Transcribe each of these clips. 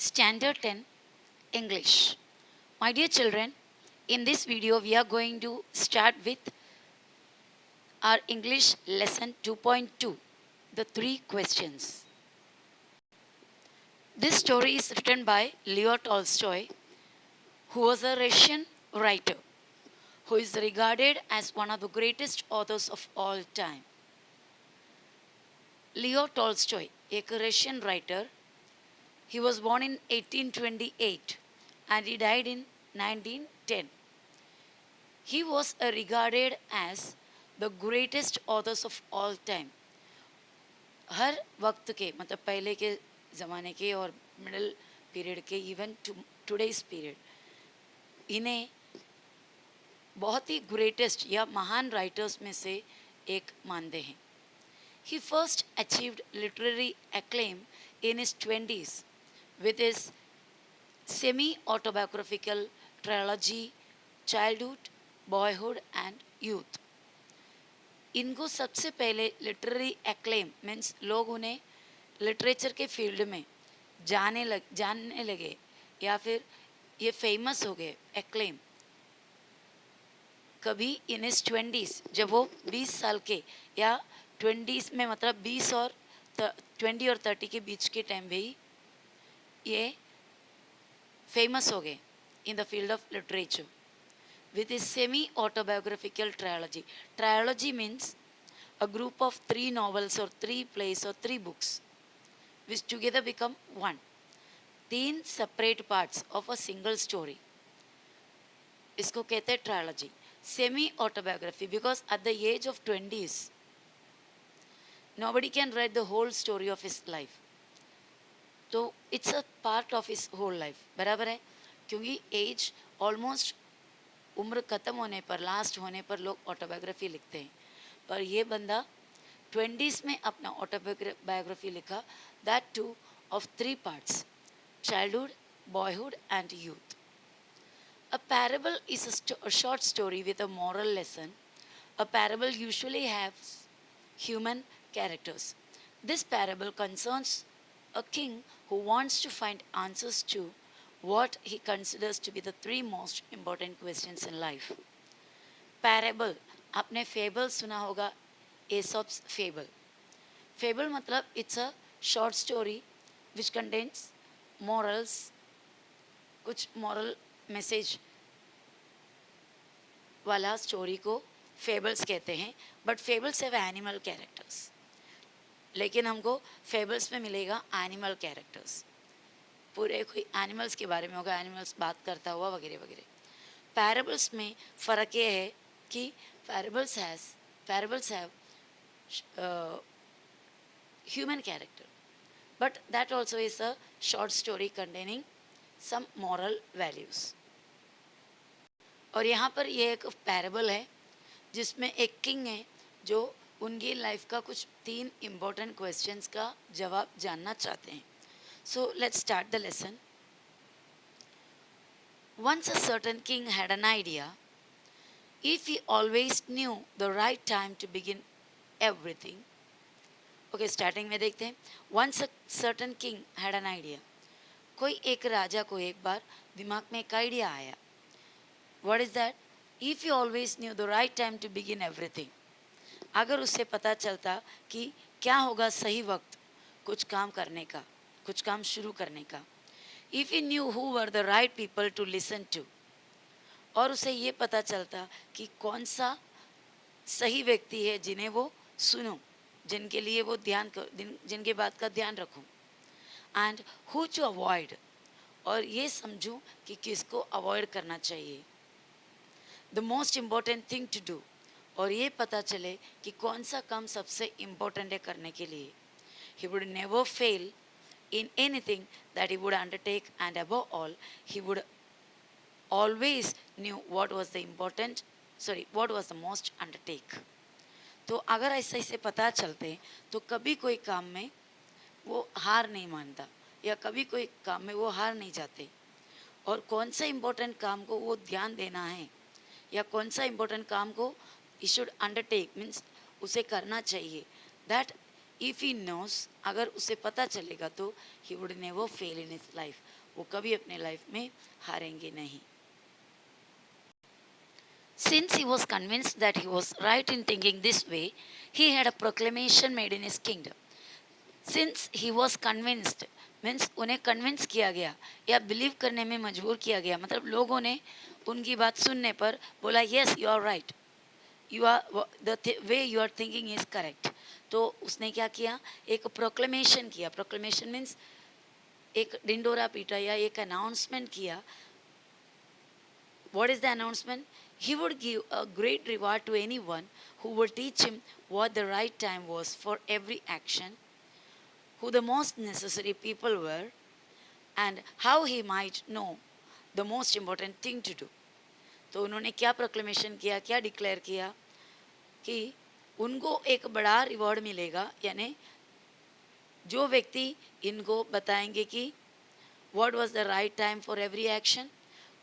Standard 10 English. My dear children, in this video we are going to start with our English lesson 2.2, the three questions. This story is written by Leo Tolstoy, who was a Russian writer who is regarded as one of the greatest authors of all time. Leo Tolstoy, एक Russian writer, he was born in 1828 and he died in 1910. He was regarded as the greatest authors of all time. हर वक्त के मतलब पहले के ज़माने के और middle period के इवन टुडेस पीरियड इन्हें बहुत ही ग्रेटेस्ट या महान राइटर्स में से एक मानते हैं. He first achieved literary acclaim in his 20s with his semi-autobiographical trilogy Childhood, Boyhood and Youth. इनको सबसे पहले लिटरेरी एक्लेम मीन्स लोग उन्हें लिटरेचर के फील्ड में जानने लगे या फिर ये फेमस हो गए एक्लेम कभी इन इस 20s जब वो 20 साल के या 20s में मतलब 20 और 20 और 30 के बीच के टाइम में ही ये फेमस हो गए in the field of literature with his semi-autobiographical trilogy. Trilogy means a group of 3 novels or 3 plays or 3 books which together become one. 3 separate parts of a single story. इसको कहते हैं trilogy. Semi-autobiography because at the age of 20s nobody can write the whole story of his life. तो it's a part of his whole life. बराबर है क्योंकि as almost उम्र ख़त्म होने पर लास्ट होने पर लोग ऑटोबायोग्राफी लिखते हैं पर ये बंदा 20s में अपना ऑटोबायोग्राफी लिखा that two of 3 parts childhood boyhood and youth. A parable is a short story with a moral lesson. A parable usually has human characters. This parable concerns a king who wants to find answers to what he considers to be the 3 most important questions in life. Parable, आपने fable सुना होगा, Aesop's fable. Fable मतलब it's a short story which contains morals, कुछ moral message वाला story को fables कहते हैं but fables have animal characters. लेकिन हमको फेबल्स में मिलेगा एनिमल कैरेक्टर्स. पूरे कोई एनिमल्स के बारे में होगा, एनिमल्स बात करता हुआ वगैरह वगैरह. पैराबल्स में फ़र्क ये है कि parables have human character but that also is a short story containing some moral values. और यहाँ पर ये एक पैराबल है जिसमें एक किंग है जो उनकी लाइफ का कुछ 3 इम्पोर्टेंट क्वेश्चंस का जवाब जानना चाहते हैं. So let's start the lesson. Once a certain king had an idea. If he always knew the right time to begin everything. Okay starting में देखते हैं. Once a certain king had an idea. कोई एक राजा को एक बार दिमाग में एक आइडिया आया. What is that? If you always knew the right time to begin everything. अगर उससे पता चलता कि क्या होगा सही वक्त कुछ काम करने का, कुछ काम शुरू करने का. If he knew who were the right people to listen to. और उसे ये पता चलता कि कौन सा सही व्यक्ति है जिन्हें वो सुनो, जिनके लिए वो जिनके बात का ध्यान रखूं. And who to avoid. और ये समझूं कि किसको अवॉइड करना चाहिए. The most important thing to do. और ये पता चले कि कौन सा काम सबसे इम्पोर्टेंट है करने के लिए. He would never fail in anything that he would undertake and above all he would always knew what was the most undertake. तो अगर ऐसे पता चलते तो कभी कोई काम में वो हार नहीं मानता या कभी कोई काम में वो हार नहीं जाते. और कौन सा इम्पोर्टेंट काम को वो ध्यान देना है या कौन सा इम्पोर्टेंट काम को he should undertake मीन्स उसे करना चाहिए. दैट इफ़ ही नोस, अगर उसे पता चलेगा तो he would never fail in his life, वो कभी अपने लाइफ में हारेंगे नहीं. Since he was convinced that he was right in thinking this way, he had a proclamation made in his kingdom. Since he was convinced means उन्हें convince किया गया या believe करने में मजबूर किया गया, मतलब लोगों ने उनकी बात सुनने पर बोला yes you are right, you are the way you are thinking is correct. तो उसने क्या किया, एक प्रोक्लेमेशन किया. प्रोक्लेमेशन मीन्स एक डिंडोरा पीटा या एक अनाउंसमेंट किया. What is the announcement? He would give a great reward to anyone who would teach him what the right time was for every action, who the most necessary people were, and how he might know the most important thing to do. तो उन्होंने क्या proclamation किया, क्या declare किया कि उनको एक बड़ा रिवॉर्ड मिलेगा, यानी जो व्यक्ति इनको बताएंगे कि what was the right time for every action,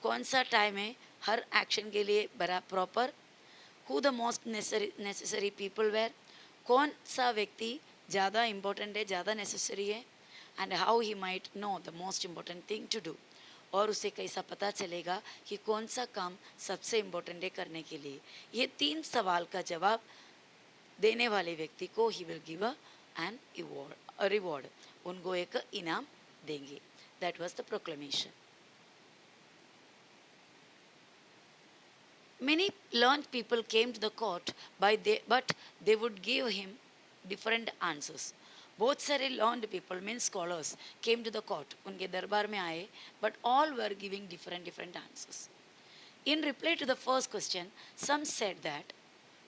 कौन सा टाइम है हर एक्शन के लिए बड़ा proper, who the most necessary people were, कौन सा व्यक्ति ज़्यादा इम्पोर्टेंट है, ज़्यादा नेसेसरी है, and how he might know the most important thing to do, और उसे कैसा पता चलेगा कि कौन सा काम सबसे इम्पोर्टेंट है करने के लिए. ये 3 सवाल का जवाब देने वाले व्यक्ति को he will give an reward, उनको एक इनाम देंगे. That was the proclamation. Many learned people came to the court but they would give him different answers. बहुत सारे learned people means scholars came to the court, उनके दरबार में आए, but all were giving different answers. In reply to the first question, some said that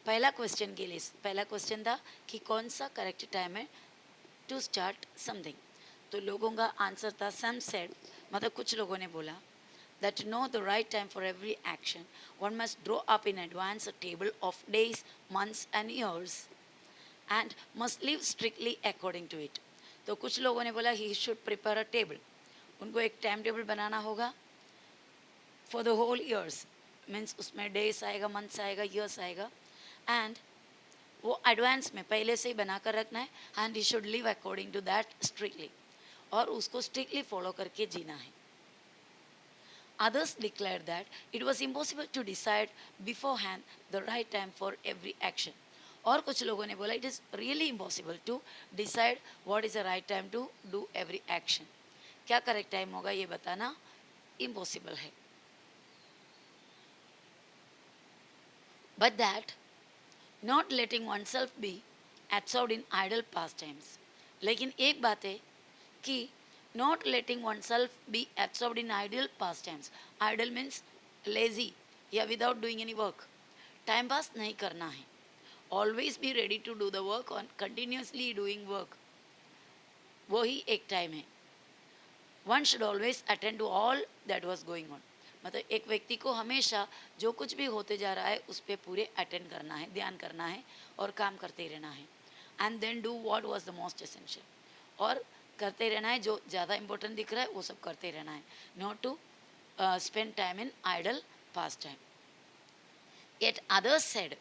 पहला question के लिए पहला क्वेश्चन था कि कौन सा करेक्ट टाइम है टू स्टार्ट समथिंग. तो लोगों का आंसर था some said, मतलब कुछ लोगों ने बोला that to know the right time for every action, one must draw up in advance a table of days, months and years and must live strictly according to it. तो कुछ लोगों ने बोला he should prepare a table, उनको एक time table बनाना होगा for the whole years, means उसमें days आएगा, months आएगा, years आएगा, and वो एडवांस में पहले से ही बना कर रखना है, and he should live according to that strictly, और उसको strictly follow करके जीना है. Others declared that it was impossible to decide beforehand the right time for every action. और कुछ लोगों ने बोला it is really impossible to decide what is the right time to do every action. क्या correct time होगा ये बताना impossible है. But that not letting oneself be absorbed in idle pastimes. लेकिन एक बात है कि not letting oneself be absorbed in idle pastimes. Idle means lazy या without doing any work. Time pass नहीं करना है. Always be ready to do the work on continuously doing work. वही एक टाइम है. One should always attend to all that was going on. मतलब एक व्यक्ति को हमेशा जो कुछ भी होते जा रहा है उस पर पूरे अटेंड करना है, ध्यान करना है और काम करते रहना है. And then do what was the most essential. और करते रहना है, जो ज़्यादा इंपॉर्टेंट दिख रहा है वो सब करते रहना है. Not to spend time in idle pass time. Yet others said,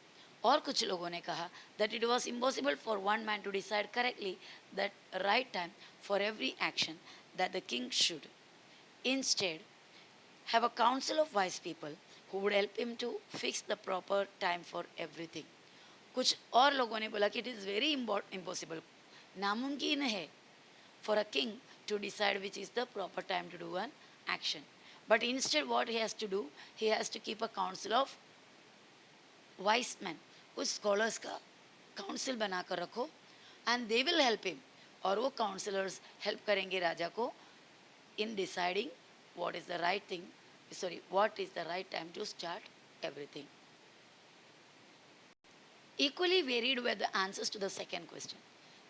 और कुछ लोगों ने कहा that it was impossible for one man to decide correctly that right time for every action, that the king should instead have a council of wise people who would help him to fix the proper time for everything. कुछ और लोगों ने बोला कि it is very impossible, नामुमकिन है for a king to decide which is the proper time to do an action. But instead what he has to do, he has to keep a council of wise men. कुछ scholars का council बना कर रखो and they will help him. और वो counselors help करेंगे राजा को in deciding what is the right thing, what is the right time to start everything. Equally varied were the answers to the second question.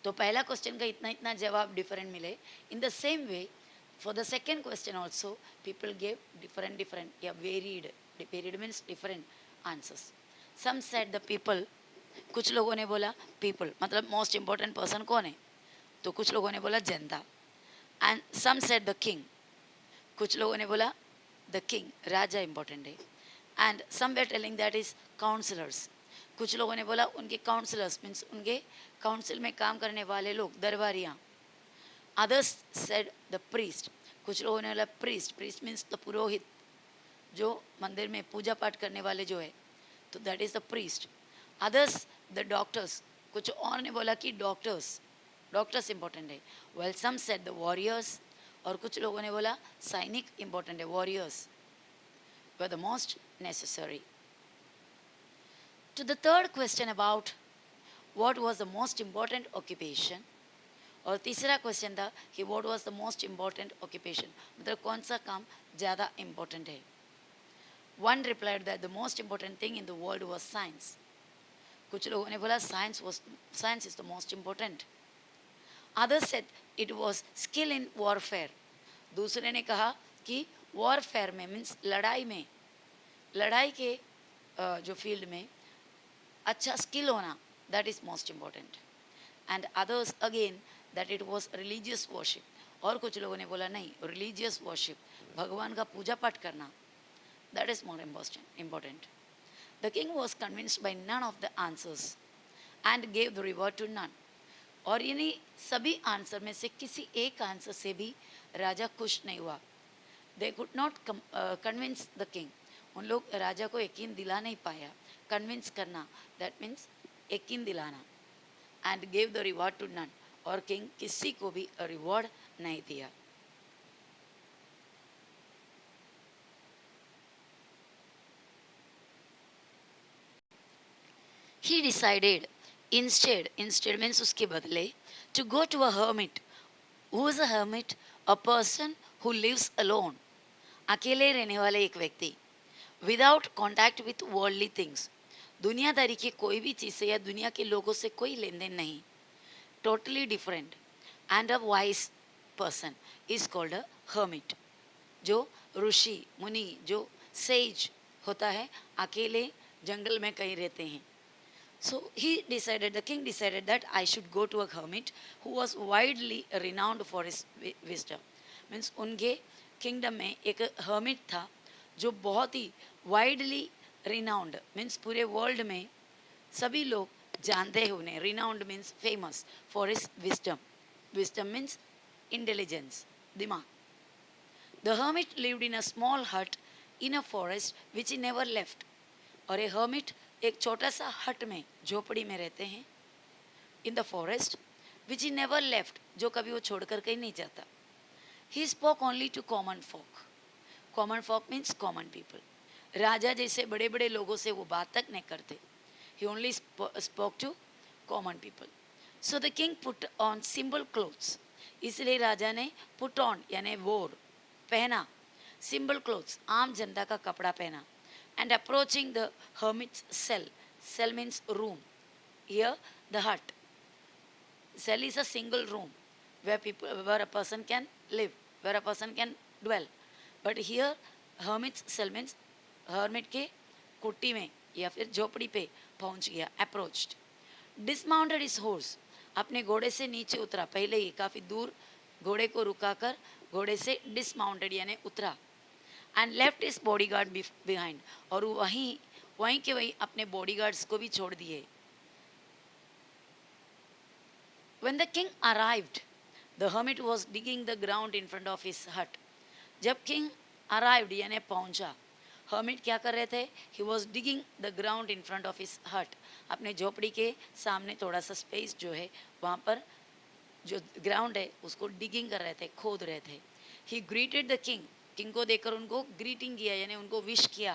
तो पहला question का इतना इतना जवाब डिफरेंट मिले. In the same way for the second question also people gave different या varied means different answers. Some said the people, कुछ लोगों ने बोला पीपल मतलब मोस्ट इम्पोर्टेंट पर्सन कौन है, तो कुछ लोगों ने बोला जनता. And some said the king, कुछ लोगों ने बोला द किंग राजा इम्पोर्टेंट है. And some were telling that is counsellors, कुछ लोगों ने बोला उनके काउंसलर्स मीन्स उनके काउंसिल में काम करने वाले लोग, दरबारियाँ. Others said the priest. कुछ लोगों ने बोला प्रीस्ट. प्रीस्ट मीन्स द पुरोहित, जो मंदिर में पूजा पाठ करने वाले जो है, तो that is the priest. Others the doctors. कुछ और ने बोला कि डॉक्टर्स, डॉक्टर्स इंपॉर्टेंट है. Well some said the warriors. और कुछ लोगों ने बोला सैनिक इंपॉर्टेंट है, warriors were the most necessary. To the third question about what was the most important occupation, और तीसरा क्वेश्चन था कि what was the most important occupation, मतलब कौन सा काम ज़्यादा important है. One replied that the most important thing in the world was science. कुछ लोगों ने बोला science is the most important. Others said it was skill in warfare. दूसरे ने कहा कि warfare में मीन्स लड़ाई में, लड़ाई के जो फील्ड में अच्छा स्किल होना, that is most important. And others again that it was religious worship. और कुछ लोगों ने बोला नहीं, रिलीजियस वर्शिप, भगवान का पूजा पाठ करना, that is more important. The king was convinced by none of the answers and gave the reward to none. और यानी सभी आंसर में से किसी एक आंसर से भी राजा खुश नहीं हुआ. They could not convince the king. उन लोग राजा को यकीन दिला नहीं पाया. कन्विंस करना, दैट मीन्स यकीन दिलाना. And gave the reward to none. और किंग किसी को भी रिवॉर्ड नहीं दिया. He decided instead means उसके बदले, to go to a hermit. Who is a hermit? A person who lives alone. अकेले रहने वाले एक व्यक्ति. Without contact with worldly things. दुनियादारी की कोई भी चीज़ से या दुनिया के लोगों से कोई लेन देन नहीं. Totally different. And a wise person is called a hermit. जो ऋषि मुनि, जो सेज होता है, अकेले जंगल में कहीं रहते हैं. So the king decided that I should go to a hermit who was widely renowned for his wisdom. Means उनके kingdom में एक hermit था जो बहुत ही widely renowned, means पूरे world में सभी लोग जानते हैं उन्हें. Renowned means famous for his wisdom. Wisdom means intelligence, दिमाग. The hermit lived in a small hut in a forest which he never left. और ये hermit एक छोटा सा हट में, झोपड़ी में रहते हैं, in the forest, which he never left, जो कभी वो छोड़कर कहीं नहीं जाता. He spoke only to common folk. Common folk means common people. राजा जैसे बड़े बड़े लोगों से वो बात तक नहीं करते. He only spoke to common people. So the king put on simple clothes. इसलिए राजा ने पुट ऑन यानी वोर, पहना, सिंपल क्लोथ्स, आम जनता का कपड़ा पहना. And approaching the hermit's cell. Cell means room. Here the hut. Cell is a single room where a person can live, where a person can dwell. But here hermit's cell means hermit के कुट्टी में या फिर झोपड़ी पे पहुंच गया. Approached. Dismounted his horse. अपने घोड़े से नीचे उतरा. पहले ही काफ़ी दूर घोड़े को रुकाकर घोड़े से dismounted यानी उतरा. And left his bodyguard behind. और वहीं के वहीं अपने bodyguards को भी छोड़ दिए. When the king arrived, the hermit was digging the ground in front of his hut. जब king arrived यानी पहुंचा, hermit क्या कर रहे थे? He was digging the ground in front of his hut. अपने झोपड़ी के सामने थोड़ा सा space जो है वहाँ पर जो ground है उसको digging कर रहे थे, खोद रहे थे. He greeted the king. King को देखकर उनको ग्रीटिंग किया यानी उनको विश किया,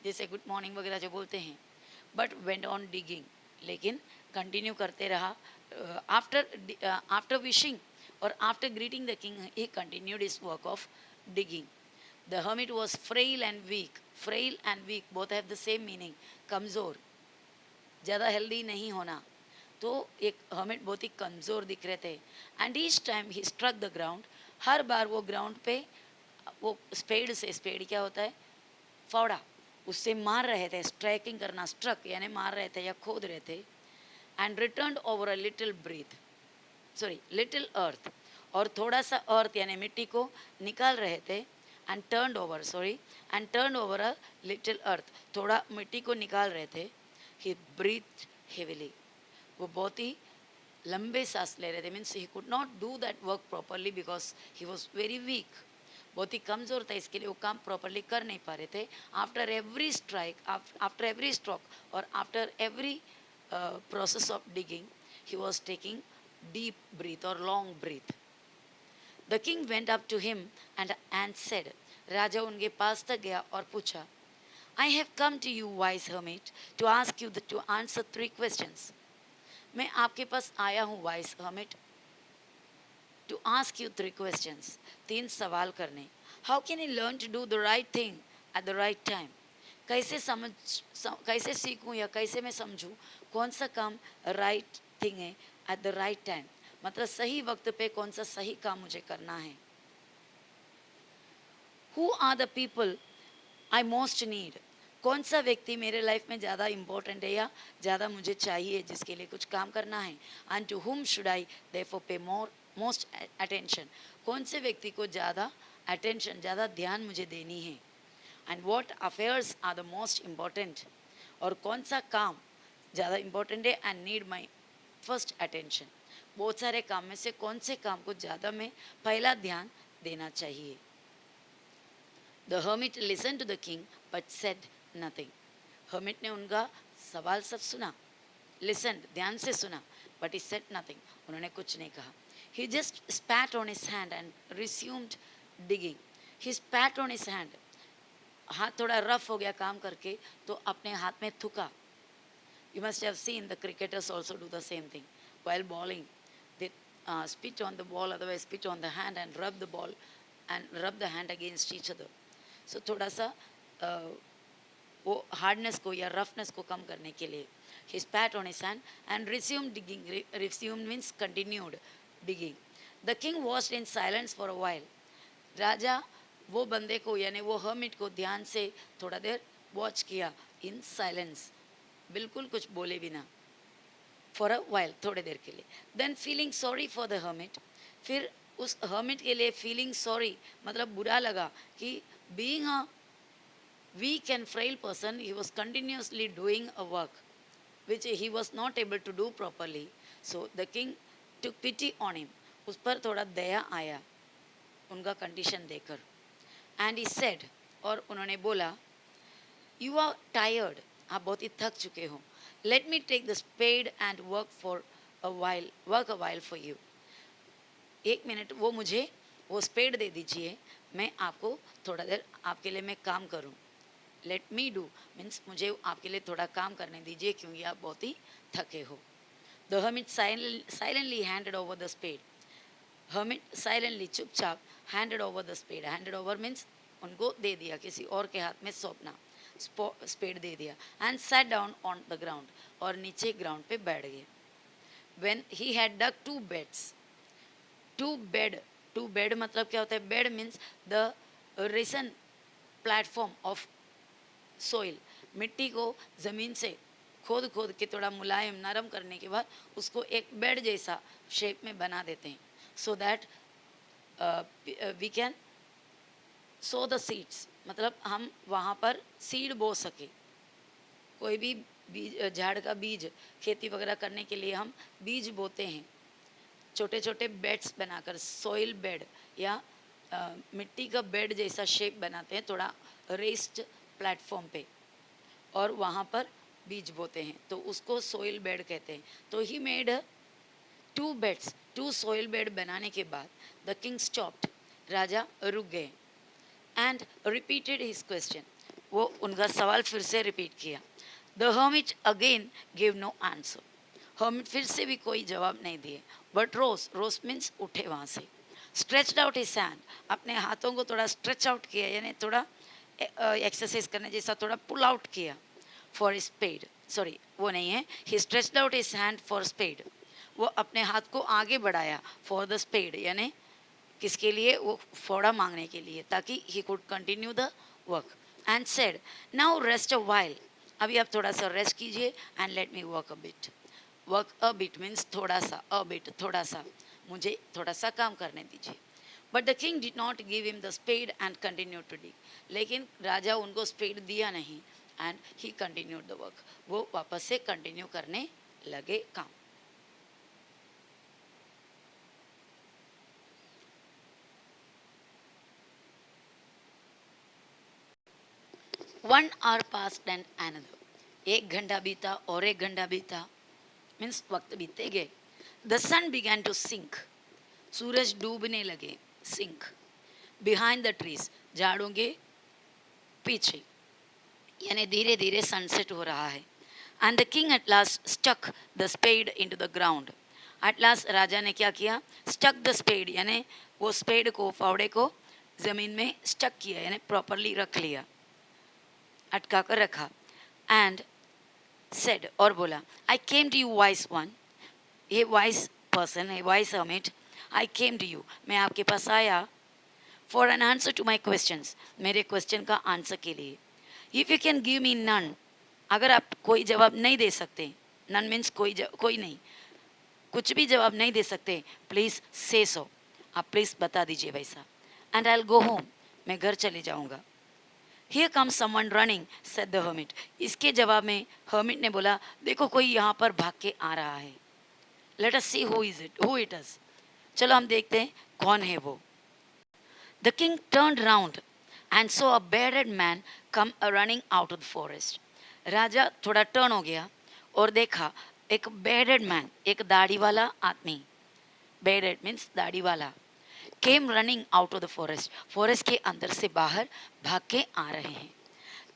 जैसे गुड मॉर्निंग वगैरह जो बोलते हैं. बट वेंट ऑन डिगिंग, लेकिन कंटिन्यू करते रहा. आफ्टर विशिंग और after greeting the king he continued his work of digging. The hermit was frail and weak. Frail and weak both have the same meaning. कमज़ोर, ज़्यादा healthy नहीं होना. तो एक हर्मिट बहुत ही कमज़ोर दिख रहे थे. And each time he struck the ground. हर बार वो ग्राउंड पे वो स्पेड से, स्पेड क्या होता है? फावड़ा, उससे मार रहे थे. स्ट्राइकिंग करना, स्ट्रक यानी मार रहे थे या खोद रहे थे. And return over a little little earth. और थोड़ा सा अर्थ यानी मिट्टी को निकाल रहे थे. And turn over a little earth, थोड़ा मिट्टी को निकाल रहे थे. He breathed heavily. वो बहुत ही लंबे सांस ले रहे थे. Means he could not do that work properly because he was very weak. बहुत ही कमज़ोर था, इसके लिए वो काम प्रॉपरली कर नहीं पा रहे थे. After every strike, after every stroke और after every process of digging, he was taking deep breath or long breath. The king went up to him and said, राजा उनके पास तक गया और पूछा, I have come to you, wise hermit, to ask you to answer 3 questions. मैं आपके पास आया हूँ wise hermit, to ask you 3 questions. 3 सवाल करने. How can I learn to do the right thing at the right time? कैसे सीखूं या कैसे मैं समझूं कौन सा काम राइट थिंग है एट द राइट टाइम. मतलब सही वक्त पे कौन सा सही काम मुझे करना है. Who are the people I most need. कौन सा व्यक्ति मेरे लाइफ में ज़्यादा इम्पोर्टेंट है या ज़्यादा मुझे चाहिए जिसके लिए कुछ काम करना है. And to whom should I therefore pay most attention. कौन से व्यक्ति को ज़्यादा अटेंशन, ज़्यादा ध्यान मुझे देनी है. And what affairs are the most important. और कौन सा काम ज़्यादा इम्पोर्टेंट है and need my first attention. बहुत सारे काम में से कौन से काम को ज़्यादा में पहला ध्यान देना चाहिए. The hermit listen to the king but said nothing. हर्मिट ने उनका सवाल सब सुना, लिसन ध्यान से सुना, बट ही सेड नथिंग. उन्होंने कुछ नहीं कहा. He just spat on his hand and resumed digging. He spat on his hand. हाथ थोड़ा रफ हो गया काम करके तो अपने हाथ में थूका. You must have seen the cricketers also do the same thing while bowling. They spit on the ball, otherwise spit on the hand and rub the ball and rub the hand against each other. So थोड़ा सा वो hardness को या roughness को कम करने के लिए. He spat on his hand and resumed digging. Resumed means continued digging. The king watched in silence for a while. राजा वो बंदे को यानी वो हर्मिट को ध्यान से थोड़ा देर वॉच किया. इन साइलेंस, बिल्कुल कुछ बोले बिना. फॉर अ वाइल, थोड़े देर के लिए. Than feeling sorry for the hermit. फिर उस हर्मिट के लिए फीलिंग सॉरी मतलब बुरा लगा कि being a weak and frail person, he was continuously doing a work which he was not able to do properly. So the king took pity on him. उस पर थोड़ा दया आया उनका कंडीशन देखकर. एंड ही सेड, और उन्होंने बोला, you are tired, आप बहुत ही थक चुके हो. Let me take the spade and work a while for you. 1 minute वो मुझे वो स्पेड दे दीजिए, मैं आपको थोड़ा देर आपके लिए मैं काम करूं. लेट मी डू मीन्स मुझे आपके लिए थोड़ा काम करने दीजिए क्योंकि आप बहुत ही थके हो. The hermit silently handed over the spade. Hermit silently चुपचाप handed over the spade. Handed over means उनको दे दिया, किसी और के हाथ में सौंपना. स्पेड दे दिया. And sat down on the ground, और नीचे ग्राउंड पे बैठ गए. When he had dug 2 beds. 2 bed मतलब क्या होता है. Bed means the risen platform of soil. मिट्टी को ज़मीन से खोद खोद के थोड़ा मुलायम नरम करने के बाद उसको एक बेड जैसा शेप में बना देते हैं. So that we can sow the seeds. मतलब हम वहाँ पर सीड बो सके. कोई भी बीज, झाड़ का बीज खेती वगैरह करने के लिए हम बीज बोते हैं. छोटे छोटे बेड्स बनाकर सोइल बेड या मिट्टी का बेड जैसा शेप बनाते हैं थोड़ा रेस्ड प्लेटफॉर्म पे, और वहाँ पर बीज बोते हैं तो उसको सोइल बेड कहते हैं. तो he made 2 beds. 2 soil bed बनाने के बाद द किंग स्टॉप्ड. राजा रुक गए. And repeated his question. वो उनका सवाल फिर से रिपीट किया. The hermit again give no answer. हर्मिट फिर से भी कोई जवाब नहीं दिए. बट रोज मीन्स उठे वहाँ से. Stretched out his hand. अपने हाथों को थोड़ा स्ट्रेच आउट किया यानी थोड़ा एक्सरसाइज करने जैसा थोड़ा पुल आउट किया. फॉर स्पेड, सॉरी वो नहीं है. He stretched out his hand for spade. वो अपने हाथ को आगे बढ़ाया फॉर द स्पेड यानी किसके लिए. वो फोड़ा मांगने के लिए ताकि he could continue the work. And said, now rest a while. अभी आप थोड़ा सा रेस्ट कीजिए. And let me work a bit. Work a bit means थोड़ा सा, अ बिट थोड़ा सा, मुझे थोड़ा सा काम करने दीजिए. But the king did not give him the spade and continue to dig. लेकिन राजा उनको स्पेड दिया नहीं and he continued the work. वो वापस से कंटिन्यू करने लगे काम. One hour passed and another. एक घंटा बीता और एक घंटा बीता. मीन्स वक्त बीतते गए. The sun began to sink. सूरज डूबने लगे. सिंक. Behind the trees. झाड़ों के पीछे, यानी धीरे धीरे सनसेट हो रहा है. And the king at last stuck the spade into the ground. At last राजा ने क्या किया? स्टक द स्पेड, यानी वो स्पेड को, फावड़े को जमीन में स्टक किया, यानी प्रॉपरली रख लिया, अटका कर रखा. एंड सेड, और बोला, I came to you wise one. ये वाइस पर्सन है, wise hermit. I came to you, मैं आपके पास आया. For an answer to my questions, मेरे क्वेश्चन का आंसर के लिए. If you can give me none, अगर आप कोई जवाब नहीं दे सकते, नन मीन्स कोई नहीं, कुछ भी जवाब नहीं दे सकते, प्लीज से सो, आप प्लीज बता दीजिए वैसा. And I will go home, मैं घर चले जाऊंगा. Here comes someone running, said the hermit. इसके जवाब में hermit ने बोला, देखो कोई यहाँ पर भाग के आ रहा है. Let us see who it is. चलो हम देखते हैं कौन है वो. The king turned round and saw a bearded man come running out of the forest. राजा थोड़ा टर्न हो गया और देखा एक bearded man, एक दाढ़ी वाला आदमी. Bearded means दाढ़ी वाला. Came running out of the forest. Forest के अंदर से बाहर भाग के आ रहे हैं.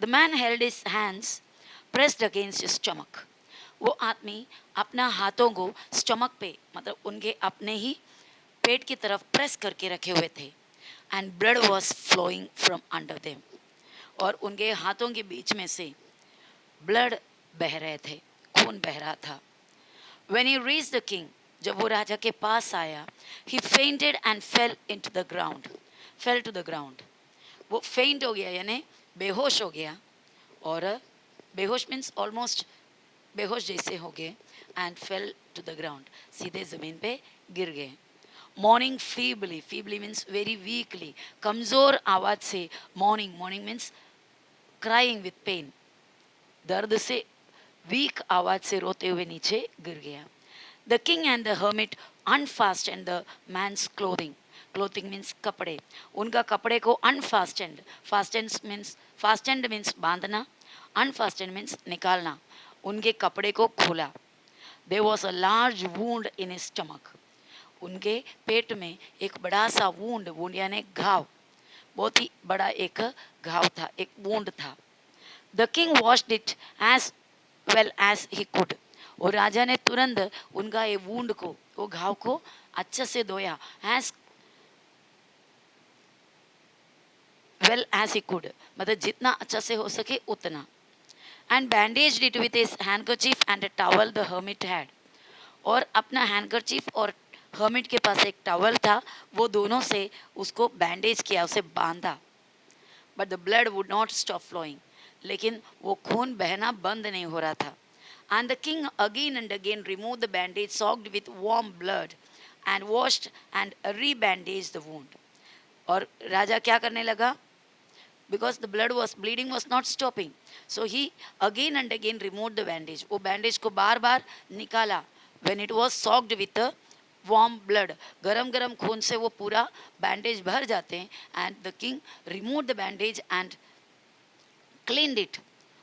The man held his hands pressed against his stomach. वो आदमी अपना हाथों को स्टमक पे, मतलब उनके अपने ही पेट की तरफ प्रेस करके रखे हुए थे. And blood was flowing from under them. और उनके हाथों के बीच में से ब्लड बह रहे थे, खून बह रहा था. When he reached the king, जब वो राजा के पास आया, he fainted and fell into the ground. Fell to the ground. वो faint हो गया, यानी बेहोश हो गया. और बेहोश means almost बेहोश जैसे हो गए. And fell to the ground. सीधे जमीन पे गिर गए. Mourning feebly. Feebly means very weakly. कमजोर आवाज से mourning. Mourning means crying with pain. दर्द से वीक आवाज से रोते हुए नीचे गिर गया. The king and the hermit unfastened the man's clothing. Clothing means कपड़े. उनका कपड़े को unfastened. Fastened means बांधना. Unfastened means निकालना. उनके कपड़े को खोला. There was a large wound in his stomach. उनके पेट में एक बड़ा सा wound यानी घाव, बहुत ही बड़ा एक घाव था, एक wound था. The king washed it as well as he could. और राजा ने तुरंत उनका ये वूंड को, वो घाव को अच्छे से धोया. as well as he could, मतलब जितना अच्छा से हो सके उतना. and bandaged it with his handkerchief and a towel the hermit had. और अपना हैंडकरचीफ और hermit के पास एक टॉवल था, वो दोनों से उसको बैंडेज किया, उसे बांधा. but the blood would not stop flowing. लेकिन वो खून बहना बंद नहीं हो रहा था. And the king again and again removed the bandage soaked with warm blood and washed and rebandaged the wound. और राजा क्या करने लगा? Because the blood was bleeding was not stopping. So he again and again removed the bandage. वो bandage को बार बार निकाला. When it was soaked with the warm blood, गरम गरम खून से वो पूरा bandage भर जाते हैं. And the king removed the bandage and cleaned it.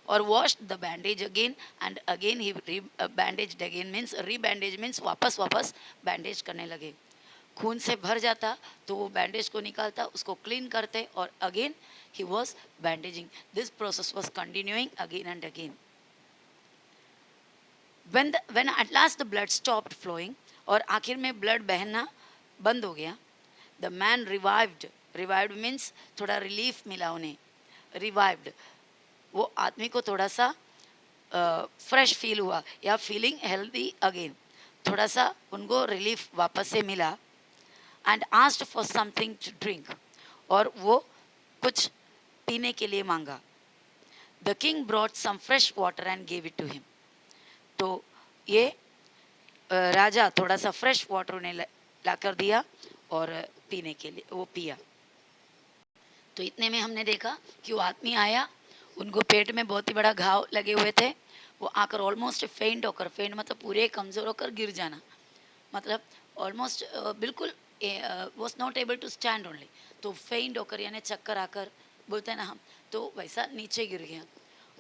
और washed the bandage again and again he bandaged again means rebandage means वापस bandage करने लगे. खून से भर जाता तो वो bandage को निकालता, उसको clean करते और again he was bandaging. This process was continuing again and again. When at last the blood stopped flowing और आखिर में blood बहना बंद हो गया, the man revived. Revived means थोड़ा relief मिला उन्हें. Revived, वो आदमी को थोड़ा सा फ्रेश फील हुआ या फीलिंग हेल्दी अगेन, थोड़ा सा उनको रिलीफ वापस से मिला. And asked for something to drink, और वो कुछ पीने के लिए मांगा. The king brought some fresh water and gave it to him. तो ये राजा थोड़ा सा फ्रेश वाटर उन्हें ला कर दिया और पीने के लिए वो पिया. तो इतने में हमने देखा कि वो आदमी आया उनको पेट में बहुत ही बड़ा घाव लगे हुए थे। वो आकर ऑलमोस्ट फेंट होकर, फेंट मतलब पूरे कमज़ोर होकर गिर जाना, मतलब ऑलमोस्ट बिल्कुल was not able to stand only, तो फेंट होकर यानी चक्कर आकर बोलते हैं ना हम, तो वैसा नीचे गिर गया।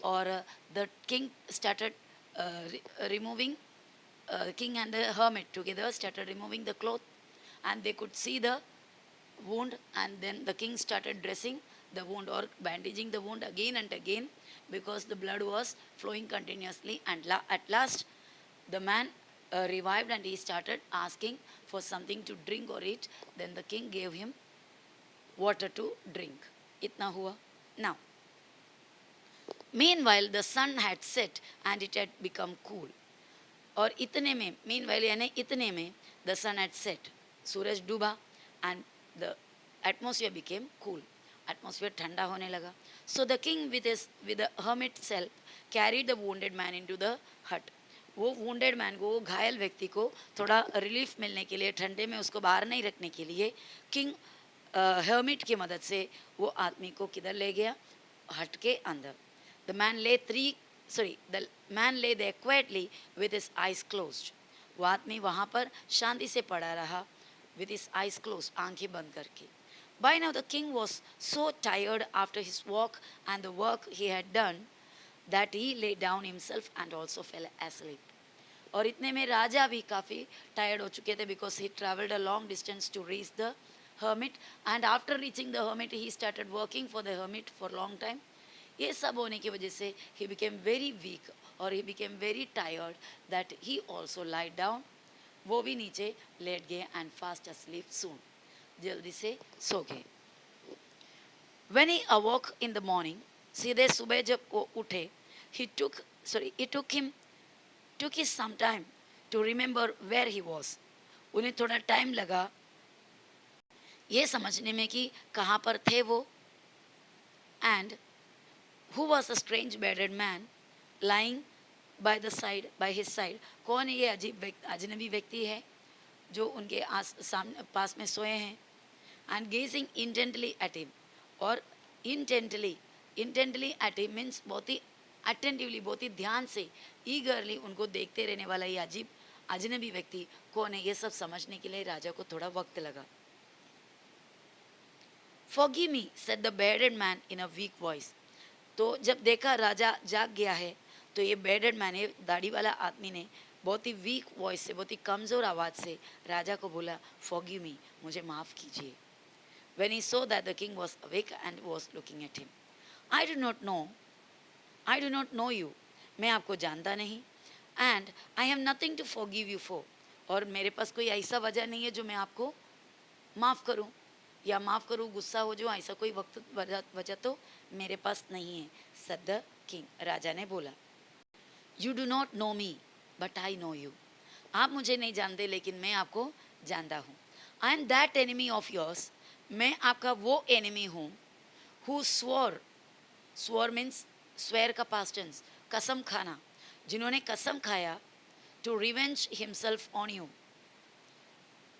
और the king started removing, king and the hermit together started removing the cloth, and they could see the wound, and then the king started dressing the wound or bandaging the wound again and again, because the blood was flowing continuously. And at last the man revived, and he started asking for something to drink or eat. Then the king gave him water to drink. Itna hua. Now meanwhile the sun had set and it had become cool. और इतने में, mean while यानी इतने में, the sun eight set, सूरज डूबा, and the atmosphere became cool, atmosphere ठंडा होने लगा. सो the king with hermit self carried the wounded man into the हट. वो वुंडेड मैन को, वो घायल व्यक्ति को थोड़ा रिलीफ मिलने के लिए, ठंडे में उसको बाहर नहीं रखने के लिए, किंग हर्मिट की मदद से वो आदमी को किधर ले गया, हट के अंदर. द मैन ले the man lay there quietly with his eyes closed. वो आदमी वहाँ पर शांति से पड़ा रहा, with his eyes closed, आंखें बंद करके. By now the king was so tired after his walk and the work he had done that he lay down himself and also fell asleep. और इतने में राजा भी काफ़ी टायर्ड हो चुके थे, because he traveled a long distance to reach the hermit, and after reaching the hermit he started working for the hermit for long time. ये सब होने की वजह से he became very weak और he became very tired that he also lied down. वो भी नीचे लेट गए and fast asleep soon. जल्दी से सो गए. When he awoke in the morning, सीधे सुबह जब वो उठे, it took his some time to remember where he was. उन्हें थोड़ा टाइम लगा ये समझने में कि कहाँ पर थे वो. And who was a strange bearded man lying by his side. कौन ये अजनबी व्यक्ति है जो उनके सामने पास में सोए हैं. And gazing intently at him, और intently at him means बहुत ही attentively, बहुत ही ध्यान से, eagerly उनको देखते रहने वाला ये अजीब अजनबी व्यक्ति कौन है, ये सब समझने के लिए राजा को थोड़ा वक्त लगा. Forgive me, said the bearded man in a weak voice. तो जब देखा राजा जाग गया है, तो ये बेडेड मैन, ये दाढ़ी वाला आदमी ने बहुत ही वीक वॉइस से, बहुत ही कमज़ोर आवाज़ से राजा को बोला, फॉरगिव मी, मुझे माफ़ कीजिए. When he saw that the king was awake and was looking at him, I do not know you, मैं आपको जानता नहीं, and I have nothing to forgive you for, और मेरे पास कोई ऐसा वजह नहीं है जो मैं आपको माफ़ करूं, या माफ़ करूं, गुस्सा हो जाऊं, ऐसा कोई वजह तो मेरे पास नहीं है. said the king, राजा ने बोला. You do not know me, but I know you. आप मुझे नहीं जानते लेकिन मैं आपको जानता हूँ. I am that enemy of yours, मैं आपका वो enemy हूँ, who swore means swear का past tense, कसम खाना, जिन्होंने कसम खाया, to revenge himself on you,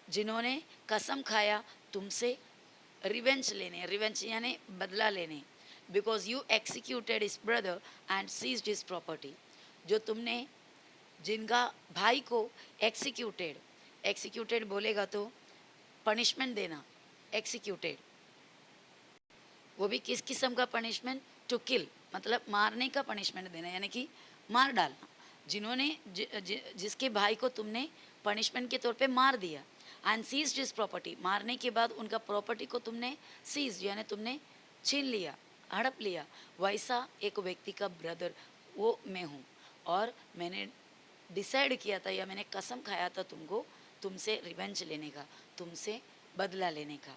जिन्होंने कसम खाया तुमसे रिवेंज लेने, रिवेंज यानी बदला लेने, because you executed his brother and seized his property, जो तुमने जिनका भाई को एक्सिक्यूटेड बोलेगा तो पनिशमेंट देना, एक्सिक्यूटेड, वो भी किस किस्म का पनिशमेंट, टू किल मतलब मारने का पनिशमेंट देना, यानी कि मार डालना, जिन्होंने जिसके भाई को तुमने पनिशमेंट के तौर पे मार दिया. एंड सीज्ड हिज प्रॉपर्टी, मारने के बाद उनका प्रॉपर्टी को तुमने सीज यानी तुमने छीन लिया, हड़प लिया, वैसा एक व्यक्ति का ब्रदर वो मैं हूँ. और मैंने डिसाइड किया था या मैंने कसम खाया था तुमसे रिवेंज लेने का, तुमसे बदला लेने का.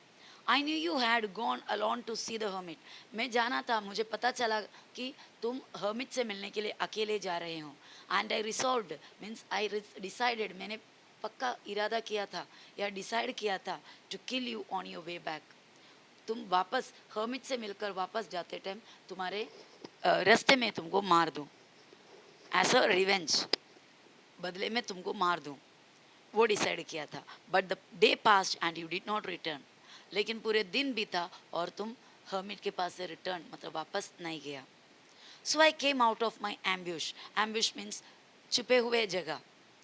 I knew you had gone alone to see the hermit, मैं जाना था, मुझे पता चला कि तुम हर्मिट से मिलने के लिए अकेले जा रहे हो. And I resolved means I decided, मैंने पक्का इरादा किया था या डिसाइड किया था, to kill you on your way back, तुम वापस हर्मिट से मिलकर वापस जाते टाइम तुम्हारे रास्ते में तुमको मार दूं, एज अ रिवेंज, बदले में तुमको मार दूं, वो डिसाइड किया था. But the day past and you did not return, लेकिन पूरे दिन बीता और तुम हर्मिट के पास से रिटर्न मतलब वापस नहीं गया. So I came out of my ambush. Ambush means छुपे हुए जगह,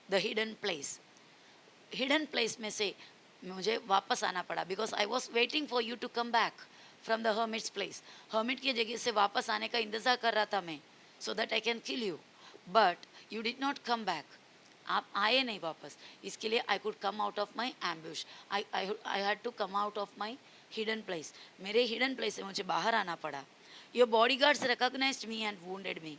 the hidden place. Hidden place में से मुझे वापस आना पड़ा because I was waiting for you to come back from the hermit's place. Hermit की जगह से वापस आने का इंतज़ार कर रहा था मैं, so that I can kill you. But you did not come back. आप आए नहीं वापस, इसके लिए I could come out of my ambush. I had to come out of my hidden place. मेरे hidden place से मुझे बाहर आना पड़ा. Your bodyguards recognized me and wounded me.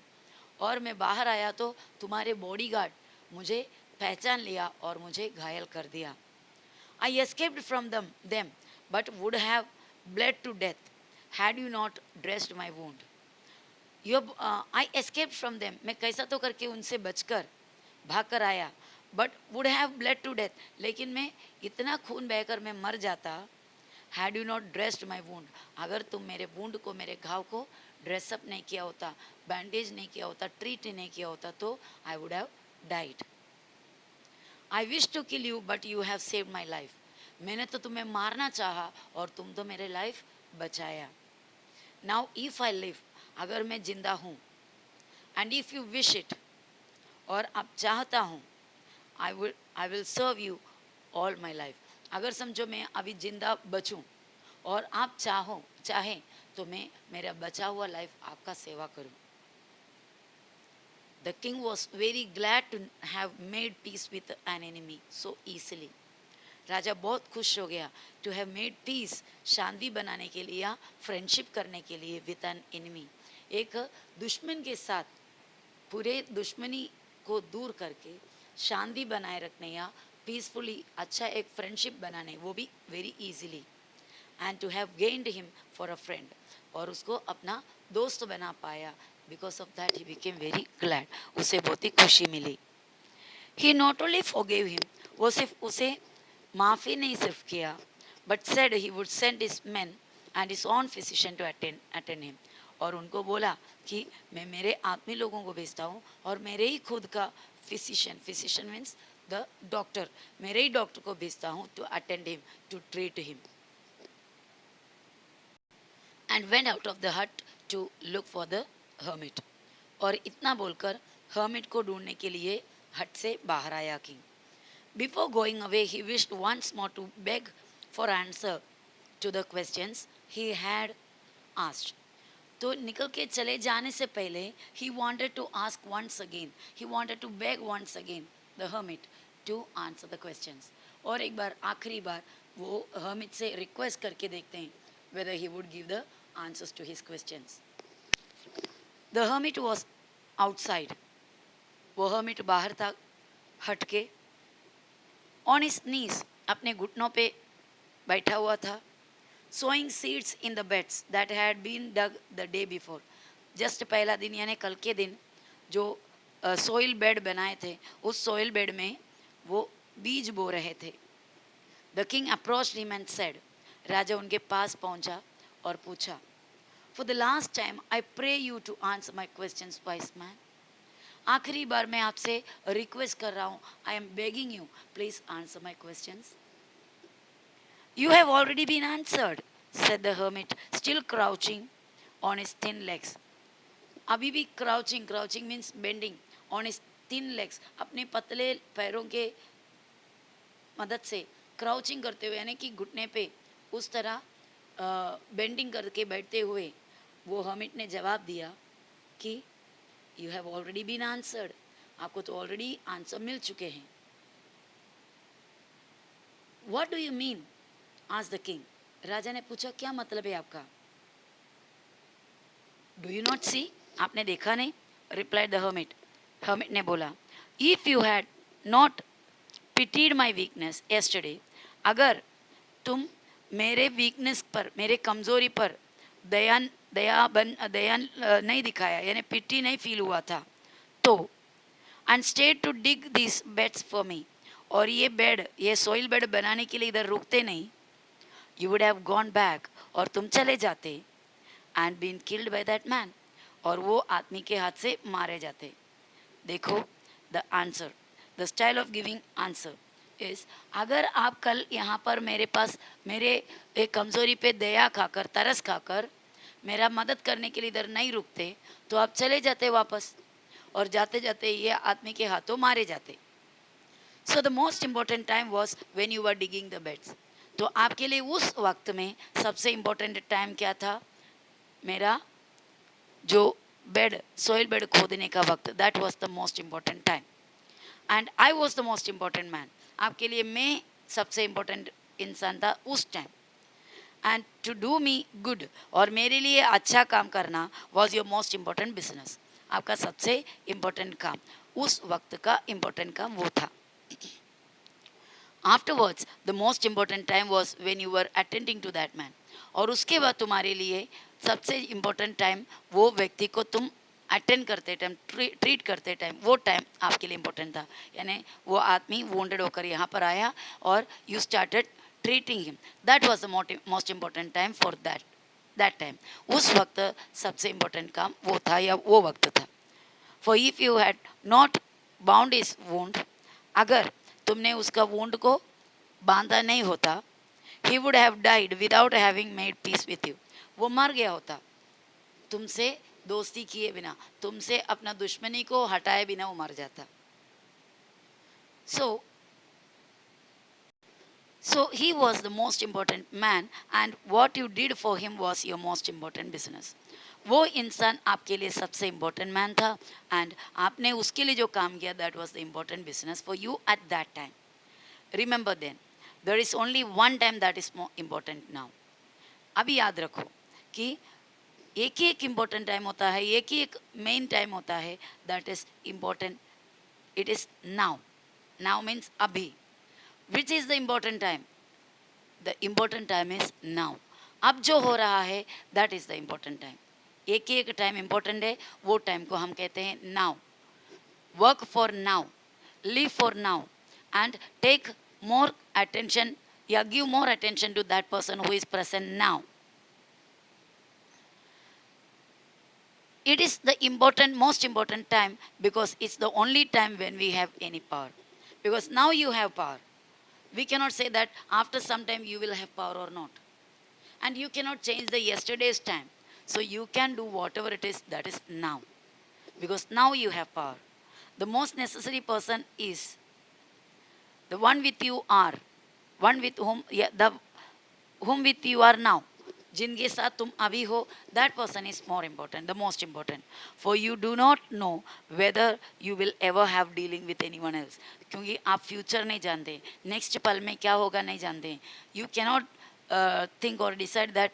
और मैं बाहर आया तो तुम्हारे बॉडीगार्ड मुझे पहचान लिया और मुझे घायल कर दिया. I escaped from them but would have bled to death had you not dressed my wound. I escaped from them. मैं कैसा तो करके उनसे बचकर भाग कर आया. But would have bled to death. लेकिन मैं इतना खून बहकर मैं मर जाता. Had you not dressed my wound. अगर तुम मेरे वुंड को, मेरे घाव को ड्रेसअप नहीं किया होता, बैंडेज नहीं किया होता, ट्रीट नहीं किया होता तो I would have died. I wish to kill you but you have saved my life. मैंने तो तुम्हें मारना चाहा और तुम तो मेरे लाइफ बचाया. Now if I live, अगर मैं जिंदा हूँ, and if you wish it, और आप चाहता हूँ, I will serve you all my life. अगर समझो मैं अभी जिंदा बचूं और आप चाहें तो मैं मेरा बचा हुआ लाइफ आपका सेवा करूं. The king was very glad to have made peace with an enemy so easily. राजा बहुत खुश हो गया to have made peace, शांति बनाने के लिए या फ्रेंडशिप करने के लिए with an enemy. एक दुश्मन के साथ पूरे दुश्मनी को दूर करके शांति बनाए रखने या पीसफुली अच्छा एक फ्रेंडशिप बनाने, वो भी very easily. And to have gained him for a friend, और उसको अपना दोस्त बना पाया. Because of that he became very glad. उसे बहुत ही खुशी मिली. He not only forgive him, वो सिर्फ उसे माफ़ी नहीं सिर्फ किया, but said he would send his men and his own physician to attend him. और उनको बोला कि मैं मेरे आदमी लोगों को भेजता हूँ और मेरे ही खुद का फिजिशियन मीन्स द डॉक्टर, मेरे ही डॉक्टर को भेजता हूँ to attend him, to treat him. And went out of the hut to look for the hermit. और इतना बोलकर हर्मिट को ढूंढने के लिए हट से बाहर आया king. Before going away he wished once more to beg for answer to the questions he had asked. तो निकल के चले जाने से पहले he wanted to ask once again, he wanted to beg once again the hermit to answer the questions. और एक बार आखिरी बार वो हर्मिट से रिक्वेस्ट करके देखते हैं whether he would give the answers to his questions. The hermit was outside. वो hermit बाहर था हट के. On his knees, अपने घुटनों पे बैठा हुआ था. Sowing seeds in the beds that had been dug the day before. Just पहला दिन यानी कल के दिन जो soil bed बनाए थे, उस soil bed में वो बीज बो रहे थे. The king approached him and said, राजा उनके पास पहुंचा और पूछा, For the last time I pray you to answer my questions, wise man. आखिरी बार मैं आपसे रिक्वेस्ट कर रहा हूँ, I am begging you, please answer my questions. You have already been answered, said the hermit, still crouching on his thin legs. अभी भी crouching means bending, on his thin legs, अपने पतले पैरों के मदद से क्राउचिंग करते हुए यानी कि घुटने पे उस तरह बेंडिंग करके बैठते हुए वो हर्मिट ने जवाब दिया कि you have already been answered, आपको तो ऑलरेडी आंसर मिल चुके हैं. What do you mean, asked the king. राजा ने पूछा क्या मतलब है आपका. डू यू नॉट सी, आपने देखा नहीं. Replied the hermit. हर्मिट ने बोला, if you had not pitied my weakness yesterday, अगर तुम मेरे वीकनेस पर, मेरे कमज़ोरी पर दया नहीं दिखाया यानी पिटी नहीं फील हुआ था तो, and stayed to dig this beds for me, और ये बेड, ये सोइल बेड बनाने के लिए इधर रुकते नहीं, you would have gone back, और तुम चले जाते, and been killed by that man, और वो आदमी के हाथ से मारे जाते. देखो the answer, the style of giving answer is, अगर आप कल यहाँ पर मेरे पास मेरे एक कमज़ोरी पे दया खाकर, तरस खाकर मेरा मदद करने के लिए इधर नहीं रुकते तो आप चले जाते वापस, और जाते जाते ये आदमी के हाथों मारे जाते. So the most important time was when you are digging the beds. तो आपके लिए उस वक्त में सबसे इम्पोर्टेंट टाइम क्या था? मेरा जो बेड, सोइल बेड खोदने का वक्त, that was the most important time. And I was the most important man. आपके लिए मैं सबसे इम्पोर्टेंट इंसान था उस time. And to do me good, और मेरे लिए अच्छा काम करना, was your most important business. आपका सबसे इम्पोर्टेंट काम, उस वक्त का इम्पोर्टेंट काम वो था. Afterwards the most important time was when you were attending to that man. और उसके बाद तुम्हारे लिए सबसे इम्पोर्टेंट टाइम वो व्यक्ति को तुम अटेंड करते टाइम, ट्रीट करते टाइम, वो टाइम आपके लिए इम्पोर्टेंट था. यानी वो आदमी वोंडेड होकर यहाँ पर आया और you started treating him. That was the most important time for that time. उस वक्त सबसे इम्पोर्टेंट काम वो था, या वो वक्त था. For if you had not bound is wound, अगर तुमने उसका वोंड को बांधा नहीं होता, he would have died without having made peace with you. वो मर गया होता तुमसे दोस्ती किए बिना, तुमसे अपना दुश्मनी को हटाए बिना वो मर जाता. So he was the most important man, and what you did for him was your most important business. वो इंसान आपके लिए सबसे इम्पोर्टेंट मैन था, एंड आपने उसके लिए जो काम किया, that was the important business for you at that time. Remember then, there is only one time that is more important now. अभी याद रखो कि एक ही एक इम्पोर्टेंट टाइम होता है, एक ही एक मेन टाइम होता है, that is important. It is now. Now means अभी. Which is the important time? The important time is now. अब जो हो रहा है, that is the important time. एक ही एक टाइम इम्पोर्टेंट है, वो टाइम को हम कहते हैं now. Work for now, live for now, and take more attention, yeah, give more attention to that person who is present now. It is the important, most important time, because it's the only time when we have any power. Because now you have power. We cannot say that after some time you will have power or not. And you cannot change the yesterday's time. So you can do whatever it is that is now. Because now you have power. The most necessary person is the one with you are, one with whom, yeah, the whom with you are now, जिनके साथ तुम अभी हो, that person is more important, the most important. For you do not know whether you will ever have dealing with anyone else. क्योंकि आप future नहीं जानते, next पल में क्या होगा नहीं जानते. You cannot think or decide that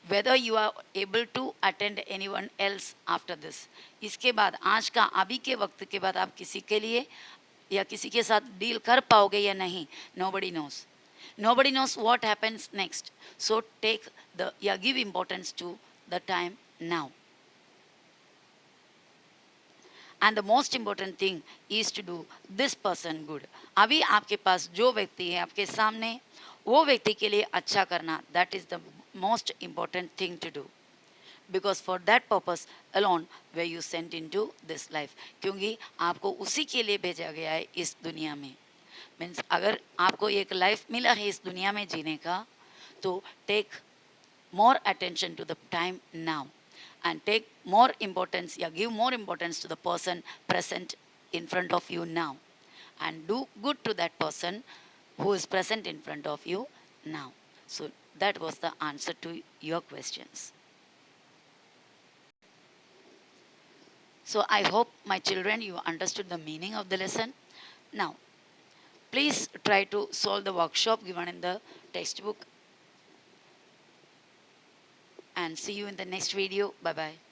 whether you are able to attend anyone else after this. इसके बाद, आज का अभी के वक्त के बाद आप किसी के लिए या किसी के साथ डील कर पाओगे या नहीं, nobody knows. Nobody knows what happens next. So take the, yeah, give importance to the time now. And the most important thing is to do this person good. अभी आपके पास जो व्यक्ति है आपके सामने, वो व्यक्ति के लिए अच्छा करना, that is the most important thing to do. Because for that purpose alone were you sent into this life. क्योंकि आपको उसी के लिए भेजा गया है इस दुनिया में. मीन्स अगर आपको एक लाइफ मिला है इस दुनिया में जीने का, तो take more attention to the time now, and take more importance, या give more importance to the person present in front of you now, and do good to that person who is present in front of you now. So that was the answer to your questions. So I hope, my children, you understood the meaning of the lesson. Now, please try to solve the workshop given in the textbook, and see you in the next video. Bye bye.